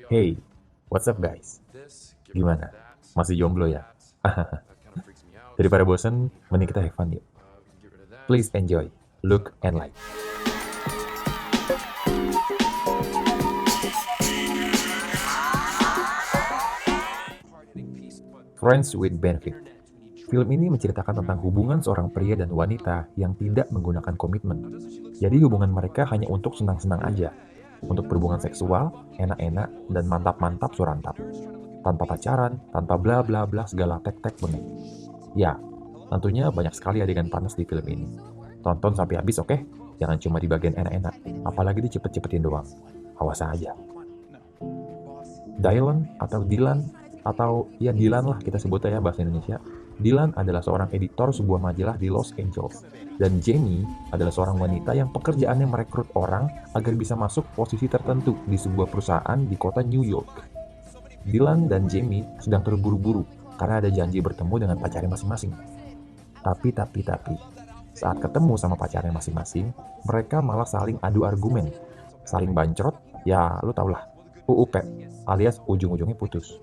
Hey, what's up guys? Gimana? Masih jomblo ya? Daripada bosen, mending kita have fun yuk. Please enjoy, look and like. Friends with Benefit. Film ini menceritakan tentang hubungan seorang pria dan wanita yang tidak menggunakan komitmen. Jadi hubungan mereka hanya untuk senang-senang aja. Untuk berhubungan seksual, enak-enak, dan mantap-mantap surantap. Tanpa pacaran, tanpa bla bla bla segala tek-tek bonek. Ya, tentunya banyak sekali adegan panas di film ini. Tonton sampai habis oke? Jangan cuma di bagian enak-enak, apalagi dicepet-cepetin doang. Awas aja. Dylan atau ya Dylan lah kita sebutnya ya bahasa Indonesia. Dylan adalah seorang editor sebuah majalah di Los Angeles. Dan Jamie adalah seorang wanita yang pekerjaannya merekrut orang agar bisa masuk posisi tertentu di sebuah perusahaan di kota New York. Dylan dan Jamie sedang terburu-buru karena ada janji bertemu dengan pacarnya masing-masing. Tapi, saat ketemu sama pacarnya masing-masing, mereka malah saling adu argumen, saling bancrot, ya lu tau lah, UUP, alias ujung-ujungnya putus.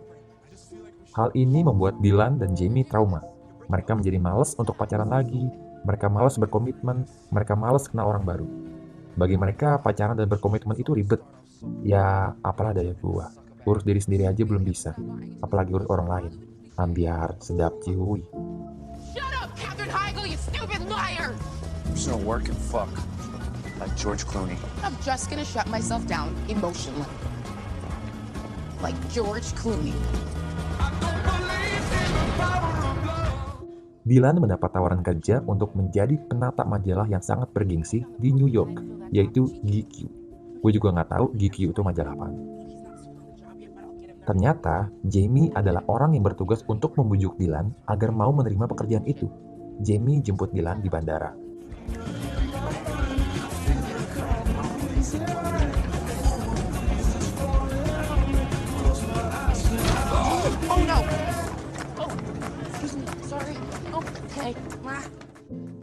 Hal ini membuat Dylan dan Jamie trauma. Mereka menjadi malas untuk pacaran lagi, mereka malas berkomitmen, mereka malas kenal orang baru. Bagi mereka, pacaran dan berkomitmen itu ribet. Ya, apalah daya gua. Urus diri sendiri aja belum bisa, apalagi urus orang lain. Ambiar, sedap cuy. Shut up, Catherine Heigl, you stupid liar! I'm just gonna work and fuck. Like George Clooney. I'm just gonna shut myself down emotionally. Like George Clooney. Dylan mendapat tawaran kerja untuk menjadi penata majalah yang sangat bergengsi di New York, yaitu GQ. Gue juga nggak tahu GQ itu majalah apa. Ternyata, Jamie adalah orang yang bertugas untuk membujuk Dylan agar mau menerima pekerjaan itu. Jamie jemput Dylan di bandara. Oh no! Oh, excuse me, sorry. Oh, okay.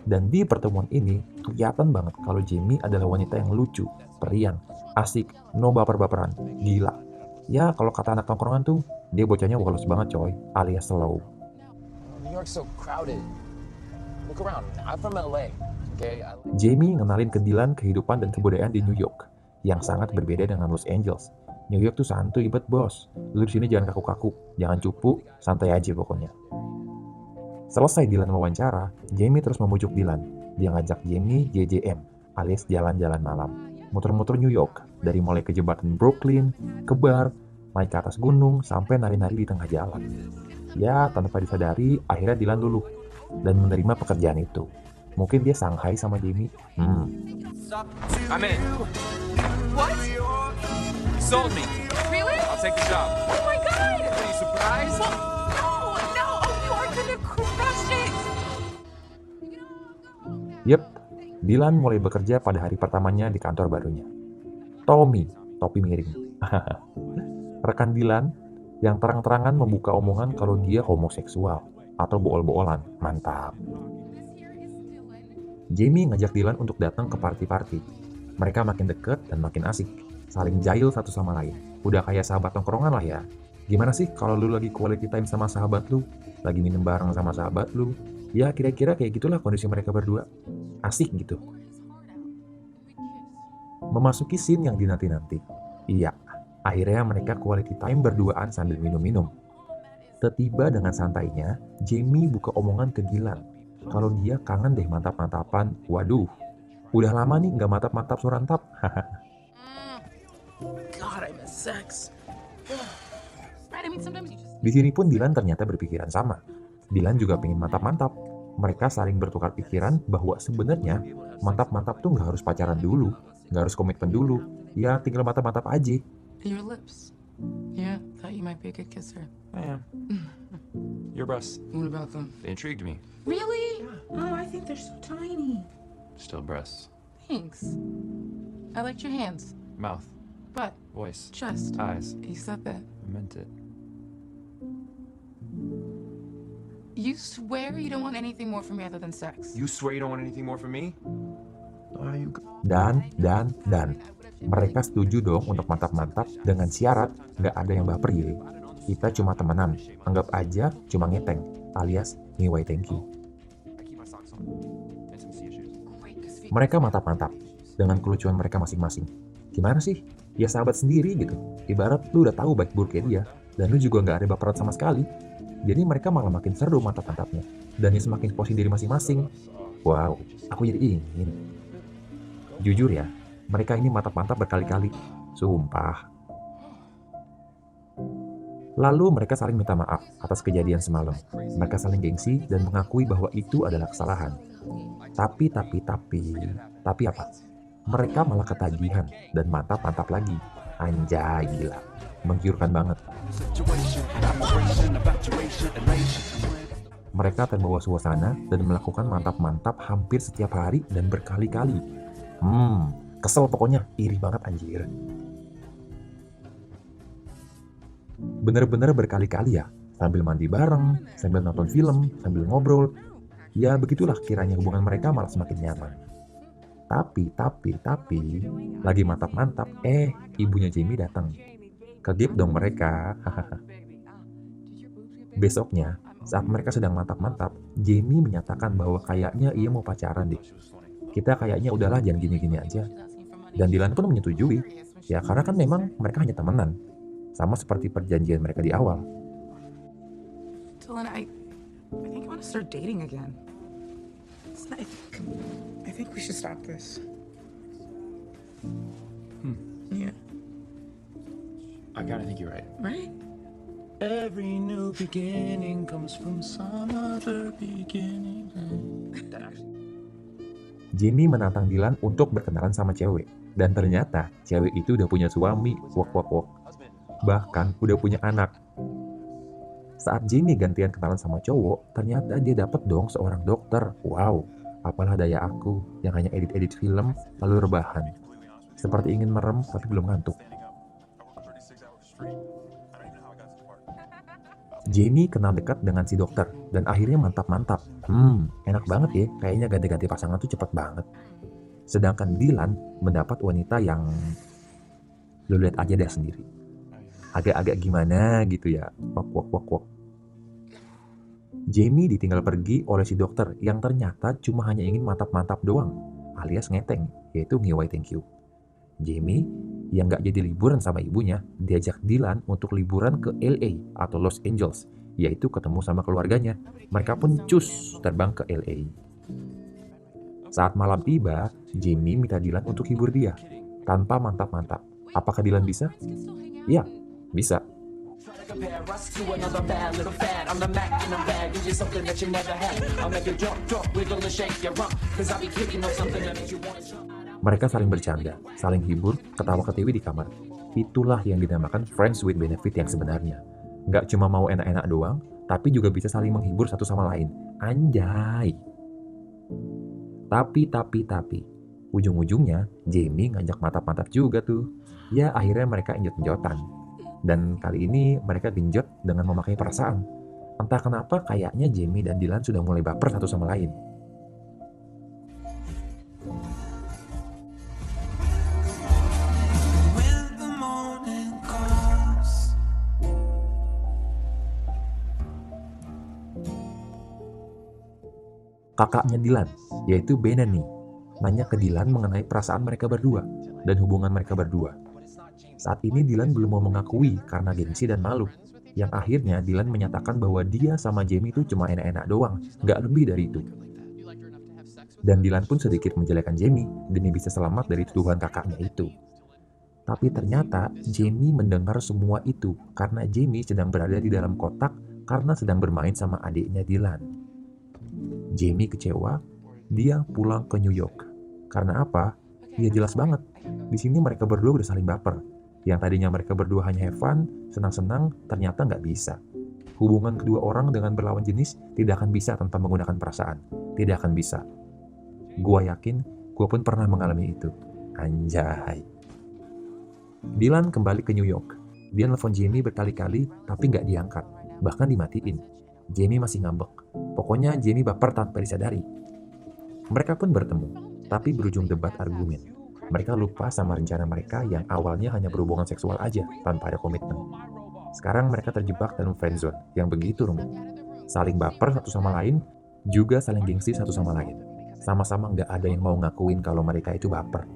Dan di pertemuan ini, kelihatan banget kalau Jamie adalah wanita yang lucu, periang, asik, no baper-baperan, gila. Ya, kalau kata anak tongkrongan tuh, dia bocahnya wolos banget coy, alias slow. New York's so crowded. Look around. I'm from LA. Okay. Jamie ngenalin ke Dylan kehidupan dan kebudayaan di New York, yang sangat berbeda dengan Los Angeles. New York tuh santuy bet bos, lu di sini jangan kaku-kaku, jangan cupu, santai aja pokoknya. Selesai Dylan wawancara, Jamie terus memujuk Dylan. Dia ngajak Jamie JJM, alias jalan-jalan malam. Muter-muter New York, dari mulai ke jembatan Brooklyn, ke bar, naik ke atas gunung, sampai nari-nari di tengah jalan. Ya, tanpa disadari, akhirnya Dylan dulu dan menerima pekerjaan itu. Mungkin dia Shanghai sama Jamie. I'm in. What? You sold me. Really? I'll take the job. Oh my god! Are you surprised? No, no! Oh, you are gonna crush it! Yep, Dylan mulai bekerja pada hari pertamanya di kantor barunya. Tommy, topi miring. Rekan Dylan yang terang-terangan membuka omongan kalau dia homoseksual atau bool-boolan. Mantap. Jamie ngajak Dylan untuk datang ke party-party. Mereka makin deket dan makin asik, saling jahil satu sama lain. Udah kayak sahabat tongkrongan lah ya. Gimana sih kalau lu lagi quality time sama sahabat lu, lagi minum bareng sama sahabat lu? Ya kira-kira kayak gitulah kondisi mereka berdua. Asik gitu. Memasuki scene yang dinanti-nanti. Iya, akhirnya mereka quality time berduaan sambil minum-minum. Setiba dengan santainya, Jamie buka omongan ke Dylan. Kalau dia kangen deh mantap-mantapan. Waduh, udah lama nih nggak mantap-mantap surantap. God, I miss sex. Right, I mean, sometimes you just... Di sini pun Dylan ternyata berpikiran sama. Dylan juga pengen mantap-mantap. Mereka saling bertukar pikiran bahwa sebenarnya mantap-mantap tuh nggak harus pacaran dulu, nggak harus komitmen dulu. Ya tinggal mantap-mantap aja. Your lips. Yeah, thought you might be a good kisser. I am. Your breasts. What about them? They intrigued me. Really? Oh, I think they're so tiny. Still breasts. Thanks. I liked your hands, Mouth. butt, Voice. chest. Eyes. You said that. I meant it. You swear you don't want anything more from me other than sex? You swear you don't want anything more from me? Are you? Dan. Mereka setuju dong untuk mantap-mantap dengan syarat nggak ada yang baper ya. Kita cuma temenan, anggap aja cuma ngeteng, alias ngiwai thank you. Mereka mantap-mantap dengan kelucuan mereka masing-masing. Gimana sih? Ya sahabat sendiri gitu. Ibarat lu udah tahu baik buruknya dia, dan lu juga nggak ada baperan sama sekali. Jadi mereka malah makin seru mantap-mantapnya. Dan ya semakin puasin diri masing-masing. Wow, aku jadi ingin. Jujur ya, mereka ini mantap-mantap berkali-kali. Sumpah. Lalu mereka saling minta maaf atas kejadian semalam. Mereka saling gengsi dan mengakui bahwa itu adalah kesalahan. Tapi apa? Mereka malah ketagihan dan mantap-mantap lagi. Anjay, gila. Menggiurkan banget. Mereka terbawa suasana dan melakukan mantap-mantap hampir setiap hari dan berkali-kali. Kesel pokoknya, iri banget anjir. Bener-bener berkali-kali ya, sambil mandi bareng, sambil nonton film, sambil ngobrol. Ya begitulah kiranya hubungan mereka malah semakin nyaman. Tapi, lagi mantap-mantap, ibunya Jamie datang. Kedip dong mereka. Besoknya, saat mereka sedang mantap-mantap, Jamie menyatakan bahwa kayaknya ia mau pacaran deh. Kita kayaknya udahlah jangan gini-gini aja. Dan Dylan pun menyetujui. Ya karena kan memang mereka hanya temenan. Sama seperti perjanjian mereka di awal. Dylan, I think I want to start dating again. I think we should stop this. Yeah. I kinda think you're right. Right? Every new beginning comes from some other beginning. That actually... Jamie menantang Dylan untuk berkenalan sama cewek. Dan ternyata cewek itu udah punya suami, wok. Bahkan udah punya anak. Saat Jamie gantian kenalan sama cowok, ternyata dia dapat dong seorang dokter. Wow, apalah daya aku yang hanya edit-edit film lalu rebahan. Seperti ingin merem tapi belum ngantuk. Jamie kenal dekat dengan si dokter dan akhirnya mantap-mantap. Enak banget ya, kayaknya ganti-ganti pasangan tuh cepet banget. Sedangkan Dylan mendapat wanita yang lu lihat aja deh sendiri. Agak-agak gimana gitu ya. Wok. Jamie ditinggal pergi oleh si dokter yang ternyata cuma hanya ingin mantap-mantap doang, alias ngeteng, yaitu ngiwai thank you. Jamie yang gak jadi liburan sama ibunya, diajak Dylan untuk liburan ke LA atau Los Angeles, yaitu ketemu sama keluarganya. Mereka pun cus terbang ke LA. Saat malam tiba, Jamie minta Dylan untuk hibur dia, tanpa mantap-mantap. Apakah Dylan bisa? Ya, bisa. Mereka saling bercanda, saling hibur, ketawa-ketiwi di kamar. Itulah yang dinamakan friends with benefit yang sebenarnya. Nggak cuma mau enak-enak doang, tapi juga bisa saling menghibur satu sama lain. Anjay! Tapi, ujung-ujungnya Jamie ngajak mantap-mantap juga tuh. Ya akhirnya mereka injot-injotan. Dan kali ini mereka genjot dengan memakai perasaan. Entah kenapa kayaknya Jamie dan Dylan sudah mulai baper satu sama lain. Kakaknya Dylan, yaitu Benani, nanya ke Dylan mengenai perasaan mereka berdua dan hubungan mereka berdua. Saat ini Dylan belum mau mengakui karena gengsi dan malu. Yang akhirnya Dylan menyatakan bahwa dia sama Jamie itu cuma enak-enak doang, nggak lebih dari itu. Dan Dylan pun sedikit menjelekan Jamie demi bisa selamat dari tuduhan kakaknya itu. Tapi ternyata Jamie mendengar semua itu karena Jamie sedang berada di dalam kotak karena sedang bermain sama adiknya Dylan. Jamie kecewa, dia pulang ke New York. Karena apa? Ya jelas banget, di sini mereka berdua udah saling baper. Yang tadinya mereka berdua hanya have fun, senang-senang, ternyata nggak bisa. Hubungan kedua orang dengan berlawan jenis tidak akan bisa tanpa menggunakan perasaan. Tidak akan bisa. Gua yakin, gua pun pernah mengalami itu. Anjay. Dylan kembali ke New York. Dia nelfon Jamie berkali-kali, tapi nggak diangkat. Bahkan dimatiin. Jamie masih ngambek. Pokoknya Jamie baper tanpa disadari. Mereka pun bertemu, tapi berujung debat argumen. Mereka lupa sama rencana mereka yang awalnya hanya berhubungan seksual aja tanpa ada komitmen. Sekarang mereka terjebak dalam friendzone yang begitu rumit. Saling baper satu sama lain, juga saling gengsi satu sama lain. Sama-sama nggak ada yang mau ngakuin kalau mereka itu baper.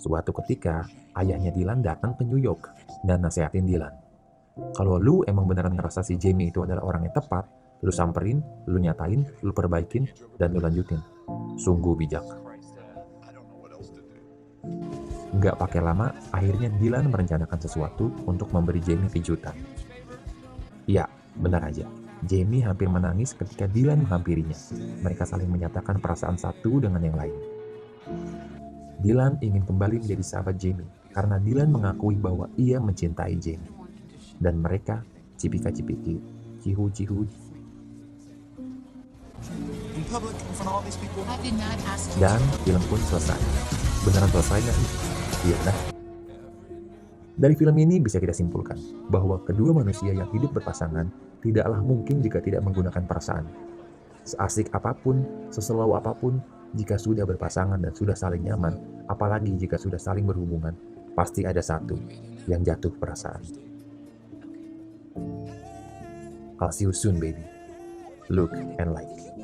Suatu ketika, ayahnya Dylan datang ke New York dan nasehatin Dylan. Kalau lu emang beneran ngerasa si Jamie itu adalah orang yang tepat, lu samperin, lu nyatain, lu perbaikin, dan lu lanjutin. Sungguh bijak. Nggak pakai lama, akhirnya Dylan merencanakan sesuatu untuk memberi Jamie kejutan. Ya, benar aja. Jamie hampir menangis ketika Dylan menghampirinya. Mereka saling menyatakan perasaan satu dengan yang lain. Dylan ingin kembali menjadi sahabat Jamie karena Dylan mengakui bahwa ia mencintai Jamie. Dan mereka cipika-cipiki, cihu-cihu. In public, in front of all these people. I did not ask you. Dan film pun selesai. Beneran selesai nggak sih? Iya dah. Dari film ini bisa kita simpulkan bahwa kedua manusia yang hidup berpasangan tidaklah mungkin jika tidak menggunakan perasaan. Seasik apapun, seselau apapun, jika sudah berpasangan dan sudah saling nyaman, apalagi jika sudah saling berhubungan, pasti ada satu yang jatuh perasaan. I'll see you soon, baby. Look and like.